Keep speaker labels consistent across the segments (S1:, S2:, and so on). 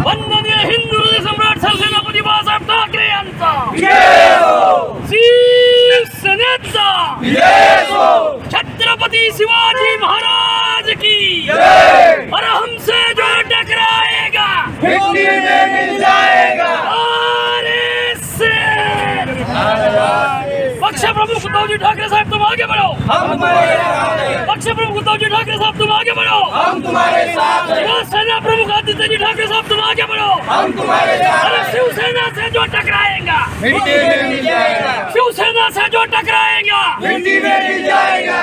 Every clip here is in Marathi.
S1: वंदनीय हिंदू सम्राट सरसेनापती बाळासाहेब ठाकरे यांचा शिवसेनेचा छत्रपती शिवाजी महाराज की और हमसे जो टकराएगा मिट्टी में मिल जाएगा। पक्ष प्रमुख उद्धवजी ठाकरे साहब तुम आगे बढ़ो, हम तुम्हारे साथ हैं। पक्ष प्रमुख उद्धवजी ठाकरे साहब तुम आगे बढ़ो, हम तुम्हारे साथ हैं। सेना प्रमुख आदित्य जी ठाकरे साहब तुम आगे बढ़ो, हम तुम्हारे साथ हैं। शिवसेना से जो टकराएगा मिट्टी में मिल जाएगा। शिवसेना से जो टकराएगा मिट्टी में मिल जाएगा।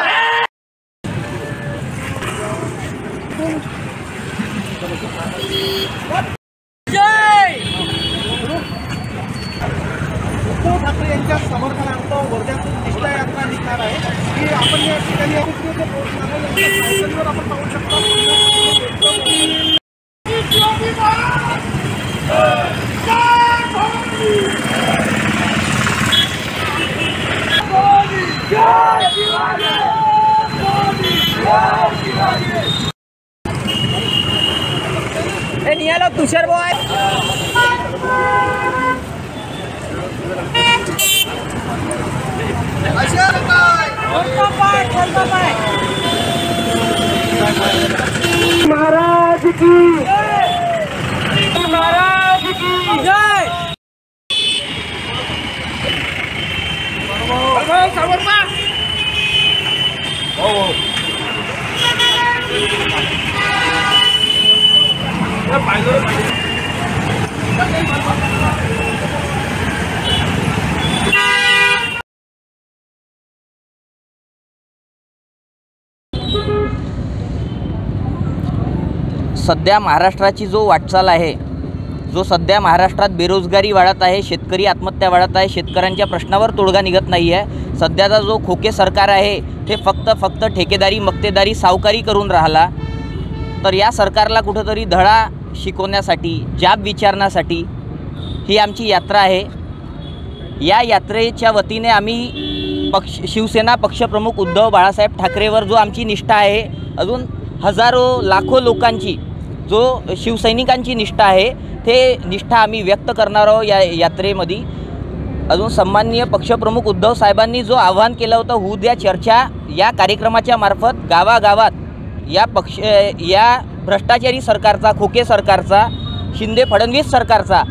S2: उद्धव ठाकरे यांच्या समर्थनार्थ वर्ध्यातून निष्ठा यात्रा निघणार आहे की आपण या ठिकाणी आपण पाहू शकतो।
S3: निघालो तुषार बॉय
S1: महाराज की महाराज की जय।
S3: सध्या महाराष्ट्राची जो वाटचाल आहे, जो सध्या महाराष्ट्रात बेरोजगारी वाढत आहे, शेतकरी आत्महत्या वाढत आहे, शेतकऱ्यांच्या प्रश्नावर तोडगा निघत नाही आहे। सध्याचा जो खोके सरकार आहे ते फक्त ठेकेदारी मक्तेदारी सावकारी करून राहिला। तर या सरकारला कुठेतरी धडा शिकवण्यासाठी, जाब विचारण्यासाठी ही आमची यात्रा आहे। या यात्रेच्या वतीने आम्ही शिवसेना पक्षप्रमुख उद्धव बाळासाहेब ठाकरेवर जो आमची निष्ठा आहे, अजून हजारो लाखो लोकांची जो शिवसैनिकांची निष्ठा आहे, ते निष्ठा आम्ही व्यक्त करणार आहोत या यात्रेमध्ये। अजून सन्माननीय पक्षप्रमुख उद्धव साहेबांनी जो आव्हान केलं होतं, होऊ द्या चर्चा, या कार्यक्रमाच्या मार्फत गावागावात या भ्रष्टाचारी सरकारचा, खोके सरकारचा, शिंदे फडणवीस सरकारचा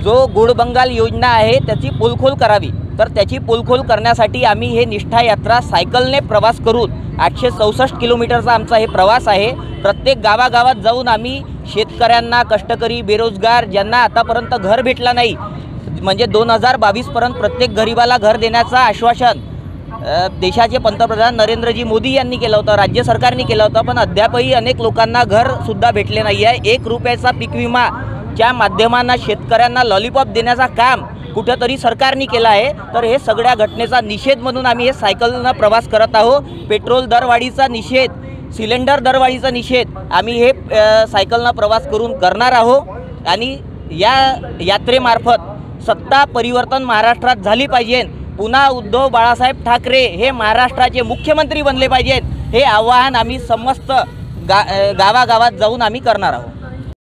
S3: जो गोड बंगाल योजना आहे त्याची पोलखोल करावी। तर त्याची पोलखोल करण्यासाठी आम्ही हे निष्ठा यात्रा सायकलने प्रवास करून 864 किलोमीटरचा आमचा हे प्रवास आहे। प्रत्येक गावागावात जाऊन आम्ही शेतकऱ्यांना, कष्टकरी, बेरोजगार ज्यांना आतापर्यंत घर भेटला नाही, म्हणजे 2022 पर्यंत प्रत्येक गरीबाला घर देण्याचं आश्वासन देशाचे पंतप्रधान नरेंद्रजी मोदी यांनी केलं होतं, राज्य सरकारने केलं होतं, पण अद्यापही अनेक लोकांना घरसुद्धा भेटले नाही आहे। 1 रुपयाचा पीक विमाच्या माध्यमांना शेतकऱ्यांना लॉलीपॉप देण्याचा काम कुठेतरी सरकारने केला आहे। तर हे सगळ्या घटनेचा निषेध म्हणून आम्ही हे सायकलनं प्रवास करत आहोत। पेट्रोल दरवाढीचा निषेध, सिलेंडर दरवाढीचा निषेध आम्ही हे सायकलनं प्रवास करून करणार आहोत। आणि या यात्रेमार्फत सत्ता परिवर्तन महाराष्ट्रात झाली पाहिजे, पुन्हा उद्धव बाळासाहेब ठाकरे हे महाराष्ट्राचे मुख्यमंत्री बनले पाहिजेत, हे आवाहन आम्ही समस्त गावागावात जाऊन आम्ही करणार आहोत।